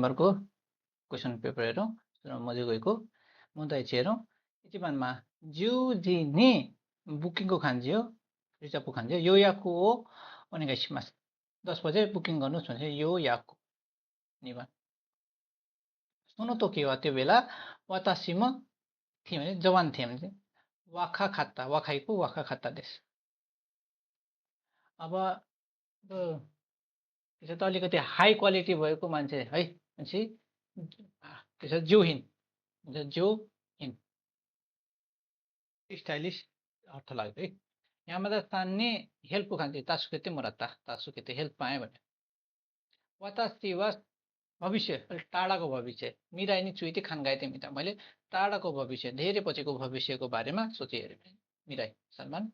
नम्बरको question paper हेरौँ मजुगैको मुदाइ हेरौँ 1番मा10時に बुकिङको खान्जियो रिजर्भको खान्जियो योयाकु ओ ओनेगाइशिमासु 10 बजे बुकिङ गर्नुहोस् भन्छ योयाकु 2番 सोनो तोकी वा त्यो बेला वातासी म थिएँ भने जवान थिएँ भने वाखा खात्ता वाखाइको वाखा खात्ता देश अब त्यसो त अलिकति हाई क्वालिटी भएको मान्छे है भनेपछि त्यसो जोहिन हुन्छ जोहिन स्टाइलिस अर्थ लाग्छ है यामादा तान्ने हेल्पको खान्छ तासुकेते मोरात्ता तासुकेते हेल्प पाएँ भने वातासी वा भविष्य अलिक टाढाको भविष्य मिराई नि चुइते खान गए थिएँ मिता मैले टाढाको भविष्य धेरै पछिको भविष्यको बारेमा सोचेँ हेरेँ मिराई सलमान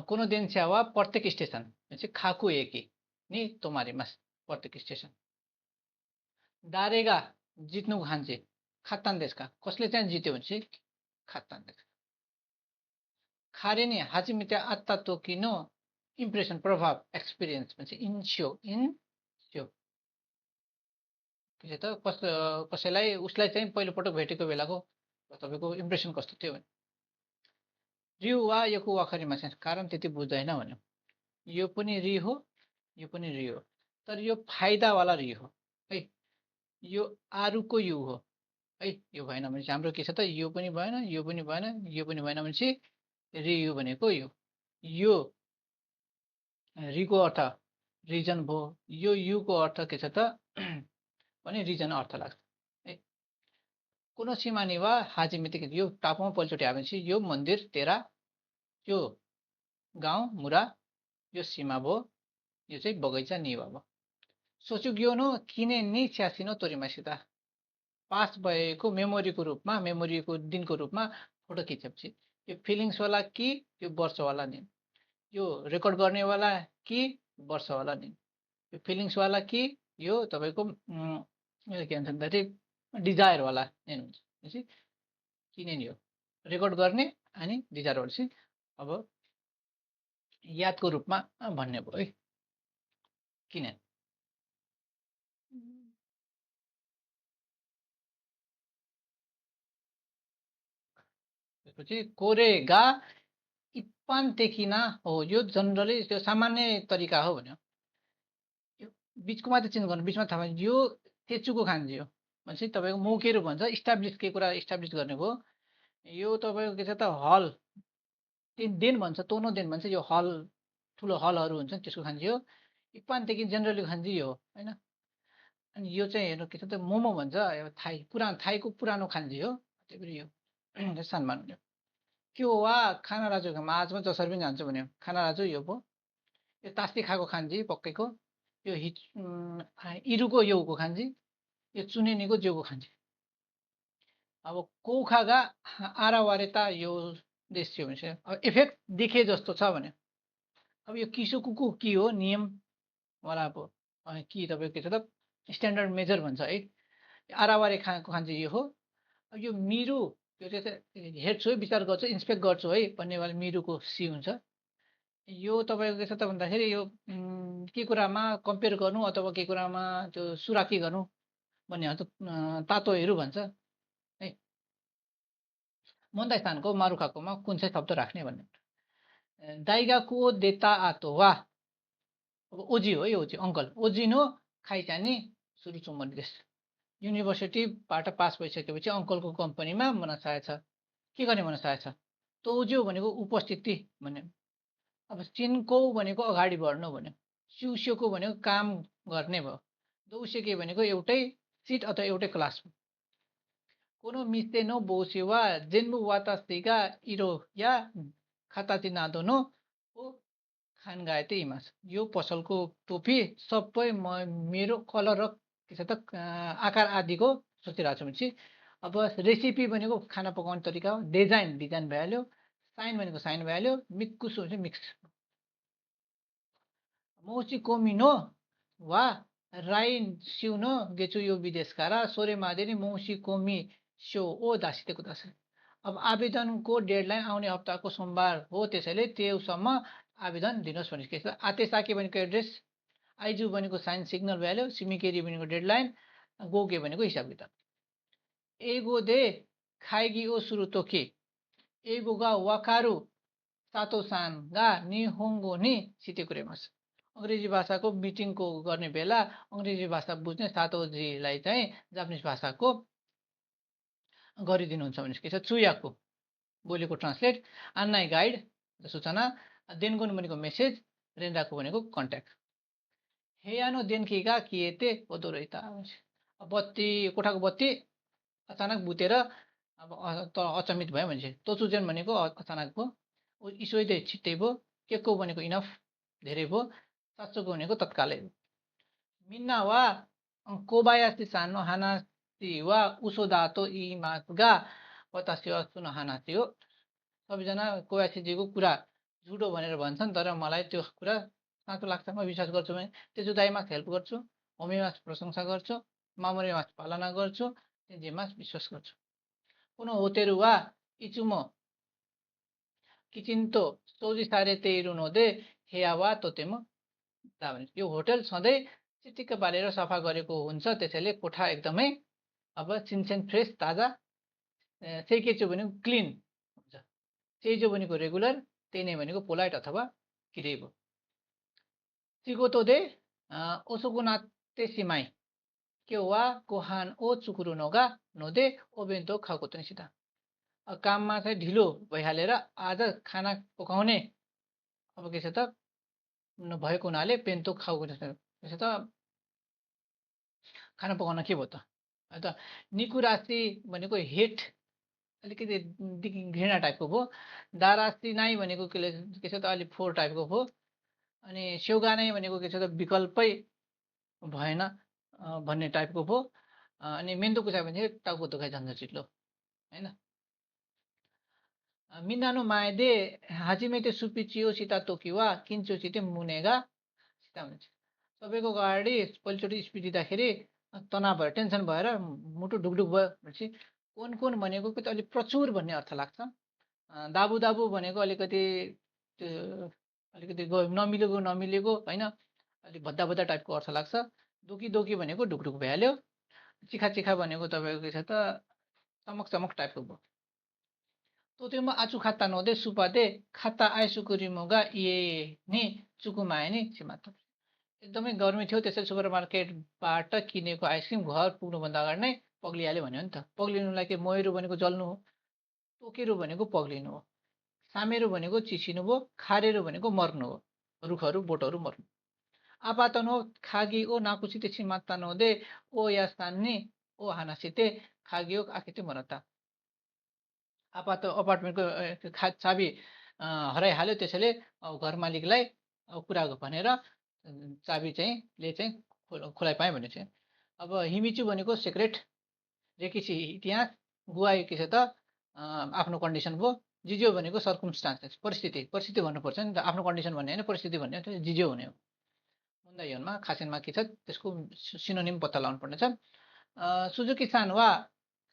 कुनो दिन वा प्रत्येक स्टेसन भनेपछि खाकु एकी नि तोमारिमास प्रत्येक स्टेसन दारेगा जित्नुको खान्छे खातान देशका कसले चाहिँ जित्यो भनेपछि खातान देश खारे नि हाजिमिते आत्ता तोकिनो इम्प्रेसन प्रभाव एक्सपिरियन्स भनेपछि इन्स्यो त्यसो त कसैलाई उसलाई चाहिँ पहिलोपटक भेटेको बेलाको तपाईँको इम्प्रेसन कस्तो थियो भने रिउ वा योको वाखरीमा चाहिँ कारण त्यति बुझ्दैन भन्यो यो पनि रि हो यो पनि रि हो तर यो फाइदावाला रि हो है यो आरुको यु हो है यो भएन भने चाहिँ हाम्रो के छ त यो पनि भएन यो पनि भएन यो पनि भएन भनेपछि रि यु भनेको यो रिको अर्थ रिजन भयो यो युको अर्थ के छ त भने रिजन अर्थ लाग्छ है कुनो सिमानी वा हाजिमिति यो टापुमा पहिलोचोटि आयो भनेपछि यो मन्दिर तेरा यो गाउँ मुरा यो सीमा भयो यो चाहिँ बगैँचा निवा भयो सोचुग्योनो किने नि छ्यासिनो तोरिमासिता पास भएको मेमोरीको रूपमा मेमोरीको दिनको रूपमा फोटो खिचेपछि यो फिलिङ्सवाला कि यो वर्षवाला नि यो रेकर्ड गर्नेवाला कि वर्षवाला नि यो फिलिङ्सवाला कि यो तपाईँको के भन्छ भन्दाखेरि डिजायरवाला नि हुन्छ भनेपछि किन नि हो रेकर्ड गर्ने अनि डिजायर भनेपछि अब यादको रूपमा भन्ने भयो है किन त्यसपछि कोरेगा इप्पानदेखिना हो यो जनरली त्यो सामान्य तरिका हो भन्यो यो बिचको मात्रै चेन्ज गर्नु बिचमा थाहा यो तेचुको खान्छ यो भनेपछि तपाईँको मौकेहरू भन्छ इस्टाब्लिस के कुरा इस्टाब्लिस गर्ने भयो यो तपाईँको के छ त हल देन भन्छ तोनो देन भन्छ यो हल ठुलो हलहरू हुन्छ त्यसको खान्छ यो इप्पानदेखि जेनरली खान्छ यो होइन अनि यो चाहिँ हेर्नु के छ त मोमो भन्छ थाई पुरानो थाईको पुरानो खान्छ हो त्यही पनि यो सानमा के हो वा खाना राजुमा आजमा जसरी पनि जान्छु भन्यो खाना राजु यो पो यो तास्ती खाएको खान्छ पक्कैको यो इरुको योको खान्छ यो चुनेनीको जेउको खान्छ अब कौखागा आरावारेता यो देश थियो भने अब इफेक्ट देखे जस्तो छ भने अब यो किसो कुकु के हो नियमवाला अब कि तपाईँको के छ त स्ट्यान्डर्ड मेजर भन्छ है आरावारे खाएको खान्छ यो हो अब यो मिरु यो चाहिँ हेर्छु है विचार गर्छु इन्सपेक्ट गर्छु है भन्नेवाला मिरुको सी हुन्छ यो तपाईँको के छ त भन्दाखेरि यो के कुरामा कम्पेयर गर्नु अथवा के कुरामा त्यो सुराकी गर्नु भन्ने हो त तातोहरू भन्छ है मन्दा स्थानको मारुखाकोमा कुन चाहिँ शब्द राख्ने भन्ने दाइगाको देता आतो वा अब ओजी हो है ओजी अङ्कल ओजिनो खाइचानी सुरु चुम्बन देश युनिभर्सिटीबाट पास भइसकेपछि अङ्कलको कम्पनीमा मन चाहेछ के गर्ने मन चाहेछ तोज्यो भनेको उपस्थिति भन्यो अब चिनको भनेको अगाडि बढ्नु भन्यो सिउसियोको भनेको काम गर्ने भयो दौसेके भनेको एउटै सिट अथवा एउटै क्लास कोनो मिस्तेनो बोसेवा जेन्बु वातासिगा इरो या खाताची नादोनो ओ खान गए थिएँ इमास यो पसलको टोपी सबै मेरो कलर र के छ त आकार आदिको सोचिरहेको छु भनेपछि अब रेसिपी भनेको खाना पकाउने तरिका हो डिजाइन भइहाल्यो साइन भनेको साइन भइहाल्यो मिक्कुसो चाहिँ मिक्स मौसी कोमिनो वा राइन सिउनो गेचु यो विदेशका र सोरे मादेनी मौसी कोमी स्यो ओ दासितेको दास अब आवेदनको डेडलाइन आउने हप्ताको सोमबार हो त्यसैले त्योसम्म आवेदन दिनुहोस् भनेको के छ आतेसाकी भनेको एड्रेस आइजु भनेको साइन सिग्नल भ्याल्यु, सिमिकेरी भनेको डेडलाइन, गोके भनेको हिसाब किताब। एगो दे खाइगी ओ सुरु तोके एगोगा वाकारु सातो सान गा निहोङ्गो नि सितेकुरेमास। अङ्ग्रेजी भाषाको मिटिङको गर्ने बेला अङ्ग्रेजी भाषा बुझ्ने सातोजीलाई चाहिँ जापानिज भाषाको गरिदिनुहुन्छ भने के छ चुयाको बोलेको ट्रान्सलेट, आन्नाई गाइड सूचना, देनगोन भनेको मेसेज, रेन्डाको भनेको कन्ट्याक्ट। हेयानो देनकीगा किएते ओदो रहिता। बत्ती कोठाको बत्ती अचानक बुतेर अब अचम्मित भयो भने तोचुजेन भनेको अचानक भयो, इसोइदे छिट्टै भयो, केको भनेको इनफ धेरै भयो, साँच्चोको भनेको तत्कालै हो। मिन्ना वा कोबायासी सानो हानासी वा उसो दातो इमागा वतासी वा सुनो हानासी हो। सबैजना कोबायासीजीको कुरा झुटो भनेर भन्छन्, तर मलाई त्यो कुरा साँचो लाग्छ, म विश्वास गर्छु भने तेजुदाइमा हेल्प गर्छु, होमेमा प्रशंसा गर्छु, मामोरेमा पालना गर्छु, तेन्जीमा विश्वास गर्छु। कुनो होतेरु वा इचुमो किचिन्तो सोजी सारे तेइरु नोदे हेया वा तोतेमो दाभन्छ। यो होटल सधैँ चिटिक्क पारेर सफा गरेको हुन्छ, त्यसैले कोठा एकदमै अब चिनचेन फ्रेस ताजा। सेइकेचो भनेको क्लिन हुन्छ, सेइजो भनेको रेगुलर, त्यही नै भनेको पोलाइट अथवा किरै भयो। सिगोतो दे ओसोगुनाते सिमाई के वा कोहान ओ चुकुरु नोगा नोदे ओबेन्तो खाएको निसिता। काममा चाहिँ ढिलो भइहालेर आज खाना पकाउने अब के छ त भएको हुनाले पेन्तो खाएको त्यसो त खाना पकाउन के भयो त है त। निकुरासी भनेको हेट, अलिकति घृणा टाइपको भयो। दारासी नाई भनेको के छ त अलिक फोहोर टाइपको भयो। अनि स्यौगा नै भनेको के छ त विकल्पै भएन भन्ने टाइपको भयो। अनि मेन्दो कुचा भने टाउको दुखाइ झन्झट चिट्लो होइन। मिनानो मायदे हाजिमेते सुपिचियो सिता तोकिवा किन्चो चिते मुनेगा सिता भन्छ। सबैको अगाडि पहिलोचोटि स्पिच दिँदाखेरि तनाव भयो, टेन्सन भएर मुटु ढुकढुक भयो भनेपछि कोन कोन भनेको त अलिक प्रचुर भन्ने अर्थ लाग्छ। दाबु दाबु भनेको अलिकति नमिलेको नमिलेको होइन, अलिक भद्दा भद्दा टाइपको अर्थ लाग्छ। दोकी दोकी भनेको ढुकढुक भइहाल्यो। चिखा चिखा भनेको तपाईँको के छ त चमक चमक टाइपको भयो। तोतेमो आचु खाता नहुँदै सुपाते खाता आइसुकुरिमोगा इए नि चुकुमाए नि छिमात। एकदमै गर्मी थियो, त्यसैले सुपर मार्केटबाट किनेको आइसक्रिम घर पुग्नुभन्दा अगाडि नै पग्लिहाल्यो भन्यो नि त। पग्लिनुलाई के मोहेरो भनेको जल्नु हो, टोकेरो भनेको पग्लिनु हो, सामेरो भनेको चिसिनु भयो, खारेरो भनेको मर्नु हो, रुखहरू बोटहरू मर्नु। आपातनो खागी ओ नाकुसिते छिमात्ता नहुँदै ओ या सान्नी ओ हानासिते खागी ओ आखिते मरता। अपार्टमेन्टको चाबी हराइहाल्यो, त्यसैले घर मालिकलाई कुरा भनेर चाबी चाहिँ खोलाइ पाएँ भने चाहिँ। अब हिमिचु भनेको सेक्रेट, रेकिसी इतिहास, गुवाई के छ त आफ्नो कन्डिसन भयो, जिज्यो भनेको सर्कुमस्टान्सेस परिस्थिति भन्नुपर्छ नि त, आफ्नो कन्डिसन भन्ने होइन परिस्थिति भन्ने जिज्यो हुने हो। मुन्दाइनमा खासेनमा के छ त्यसको सिनोनिम पत्ता लगाउनु पर्नेछ। सुजुकी सान वा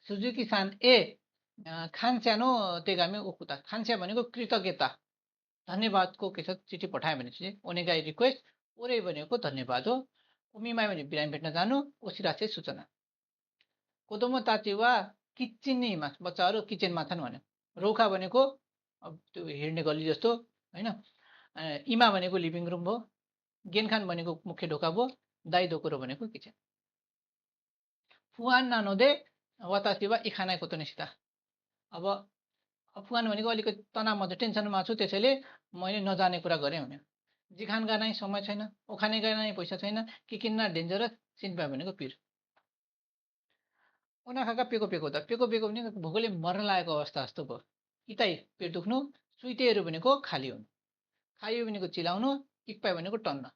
सुजुकी सान ए खान्स्यानो तेगामी ओकुता। खान्स्या भनेको कृतज्ञता धन्यवादको के छ चिठी पठायो भने चाहिँ ओनेगाई रिक्वेस्ट, ओरे भनेको धन्यवाद हो, उमिमाई भने बिरामी भेट्न जानु, ओसिरासे सूचना। कोदोमो ताची वा किचिनमा बच्चाहरू किचनमा छन् भन्यो। रौखा भनेको अब त्यो हिँड्ने गल्ली जस्तो होइन। इमा भनेको लिभिङ रुम भयो, गेनखान भनेको मुख्य ढोका भयो, दाई दोकोरो भनेको किचन। फुवान नानोदे वातासी वा इखानाइ कोतोनिसिता। अब फुवान भनेको अलिकति तनावमा चाहिँ टेन्सनमा छु, त्यसैले मैले नजाने कुरा गरेँ भन्यो। जिखानगा नै समय छैन, ओखानेगा नै पैसा छैन, के किन्न डेन्जरस, सिन्पा भनेको पिर। ओनाखाका पेको पेको त पेको पेको भने भोकले मर्न लागेको अवस्था जस्तो भयो। इताई पेट दुख्नु, सुइतेहरू भनेको खाली हुनु, खायो भनेको चिलाउनु, इक्पाई भनेको टन्न।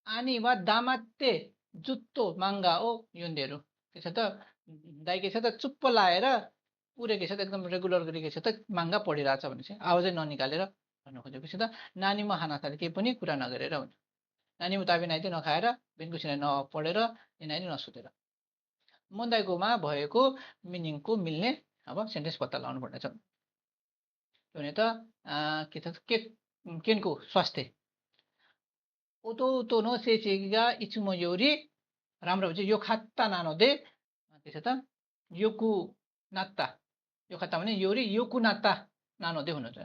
आनी वा दामाते जुत्तो माङ्गा ओ योन्देहरू के छ त दाइ के छ त चुप्प लाएर पुरै के छ त एकदम रेगुलर गरी के छ त माङ्गा पढिरहेछ भने चाहिँ आवाजै ननिकालेर भन्नु खोजेपछि त नानीमा हानासाले केही पनि कुरा नगरेर भन्यो। नानीमा ताबी नाइते नखाएर बेनकुसीलाई नपढेर नानी नसुतेर। मन्दाइकोमा भएको मिनिङको मिल्ने अब सेन्टेन्स पत्ता लगाउनु पर्नेछ भने त के छ केनको स्वास्थ्य ओतो नो सेचिगा इचुमो योरी राम्रो भन्छ यो खात्ता नानो दे के छ त योकु नात्ता यो खात्ता भने योरी योकु नात्ता नानो दे हुनुहुन्छ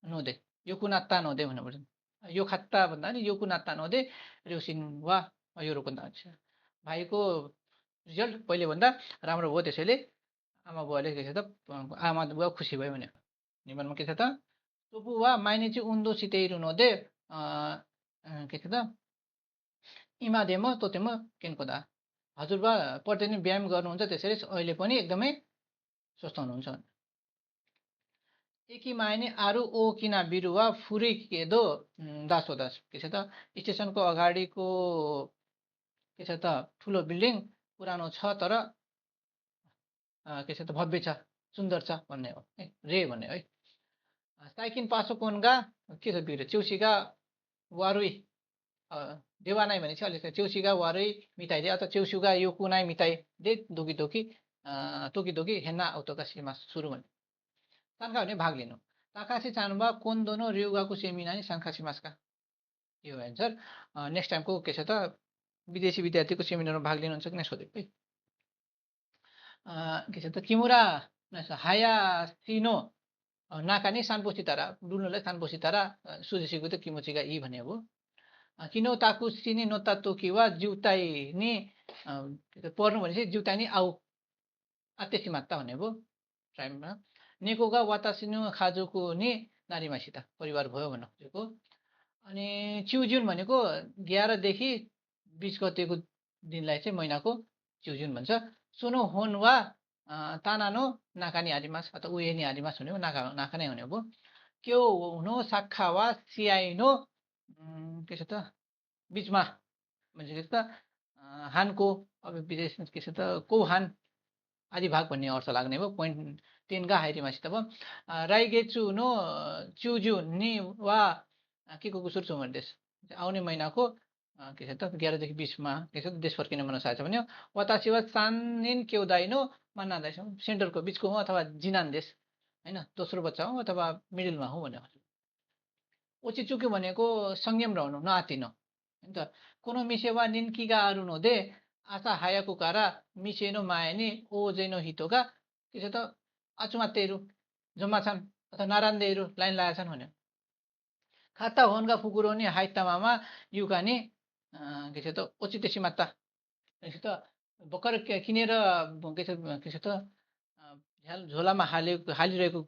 नोदे योकु नात्ता नोदे भन्नुपर्छ यो खात्ता भन्दा नि योकु नात्ता नोदे र्योसिन वा योरोको भन्छ भाइको रिजल्ट पहिले भन्दा राम्रो भयो त्यसैले आमा बुवाले के छ त आमा बुवा खुसी भयो भने निबन्धमा के छ त सोपु वा माइनेची उन्दो सितेइरु नोदे के छ त इमादेम तोतेम केन्कोदा हजुरबा प्रतिदिन व्यायाम गर्नुहुन्छ त्यसैले अहिले पनि एकदमै स्वस्थ हुनुहुन्छ एकी मायने आरु ओ किना बिरुवा फुरी केदो दासो दास के छ त स्टेसनको अगाडिको के छ त ठुलो बिल्डिङ पुरानो छ तर के छ त भव्य छ सुन्दर छ भन्ने हो है रे भन्ने है साइकिन पासोकोनगा के छ बिग्रे चौसीगा वारुई देवानाई भनेपछि अलिक चौसीगा वारुई मिताइदे अथवा चौसुगा यो कुनाई मिताइ दे दोकी दोकी तोकी दोकी हेन्ना औतोका सीमा सुरु भन्ने सानखा भने भाग लिनु ताकासी चानुबा कोन्दोनो रिउगाको सेमिनानी सानखासी मास्का यो एन्सर नेक्स्ट टाइमको के छ त विदेशी विद्यार्थीको सेमिनारमा भाग लिनुहुन्छ कि नै सोधेको है के छ त किमुरा हाया सिनो नाकानी सानपोसी तारा डुल्नुलाई सानपोसी तारा सुजिसिको त किमोचिगा यी भने हो किनो ताकु सिनी नोता तोकी वा जिउताई नि पर्नु भनेपछि जिउताई नि आऊ आतेसी मात्ता भने हो टाइममा नेकोगा वातासिनो खाजुको नि नारीमासिता परिवार भयो भन्न खोजेको अनि च्युजुन भनेको 11 देखि 20 गतेको दिनलाई चाहिँ महिनाको च्युजुन भन्छ सोनो होन वा तानानो नाकानी आदिमास अथवा उएनी आदिमास हुने हो नाका नै हुने हो क्यो हुनो साखा वा सियाइनो के छ त बिचमा भन्छ के छ त हानको अब विदेशमा के छ त कौहान आदि भाग भन्ने अर्थ लाग्ने भयो पोइन्ट 10 गा हाइरिमासित भयो राइगेचु नो च्युजु नि वा के को सुरु देश आउने महिनाको के छ त 11 देखि 20 मा के छ त देश फर्किने मन साछ भन्यो वतासी वा सानिन क्योदाइनो मान्नादैछ सेन्टरको बिचको हो अथवा जिनान देश हैन दोस्रो बच्चा हो अथवा मिडलमा हो भन्ने ओचिचुके भनेको संयम रहनु नआतिनो हैन त कोनो मिसेवा निन्किगा अरुनो दे आशा हायाको कारा मिसेनो मायनी ओ जैनो हितोगा के छ त आचुमातेहरू जम्मा छन् अथवा नारान्देहरू लाइन लागेका छन् भन्यो खाता होनगा फुकुरो नि हाइतामामा युकानी के छ त ओचितेसी मात्ता के छ त भर्खर किनेर के छ त झोलामा हालिरहेको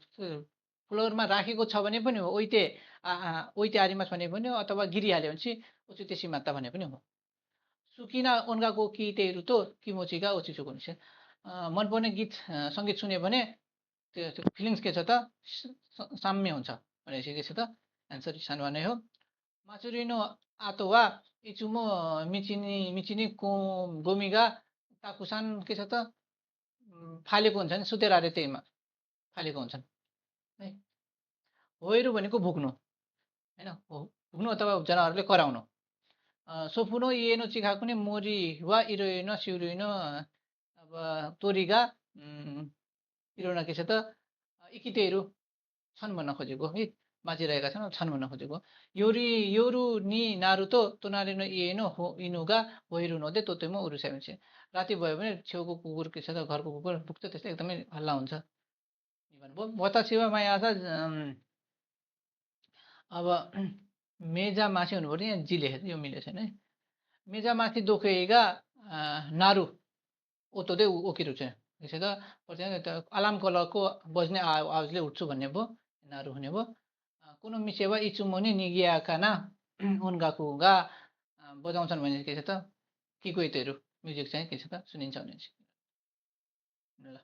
फ्लोरमा राखेको छ भने पनि हो ओइते आरिमास भने पनि हो अथवा गिरिहाल्यो भने चाहिँ ओचितेसी मात्ता भने पनि हो सुकिना ओन्गाको कितेहरू त किमोचिगा ओचिचुको हुन्छ मनपर्ने गीत सङ्गीत सुन्यो भने त्यो फिलिङ्स के छ त साम्य हुन्छ भनेपछि के छ त एन्सर सानो नै हो माचुरिनो आतो वा इचुमो मिचिनी गोमिगा ताकुसान के छ त फालेको हुन्छ नि सुतेर अरे त्यहीमा फालेको हुन्छन् है होइरु भनेको भुक्नु हैन भुक्नु अथवा जनावरले कराउनु सोफुनो इएनो चिखाको नि मोरी वा इरोइनो सिउरिनो अब तोरीगा इरोना के छ त इकितेहरू छन् भन्न खोजेको है बाँचिरहेका छन् भन्न खोजेको योरु नि नारुतो तोनारिनो इएनो हो इनुगा होइरु नदे तोतेमो उरुसाइ भन्छ राति भयो भने छेउको कुकुर के छ त घरको कुकुर भुक्छ त्यसले एकदमै हल्ला हुन्छ वतासिवा मायाजा अब मेजा माथि हुनु पर्ने यहाँ जी लेखेको यो मिलेको छैन है मेजा माथि दोकेगा नारु ओतोदे ओकिरु चाहिँ त्यसै त अलार्म कलरको बज्ने आवाजले उठ्छु भन्ने भयो नारु हुने भयो कुनो मिसेवा इचुमोनी निगियाका ना उनगाकुगा बजाउँछन् भने के छ त किकोइतहरू म्युजिक चाहिँ के छ त सुनिन्छ भने ल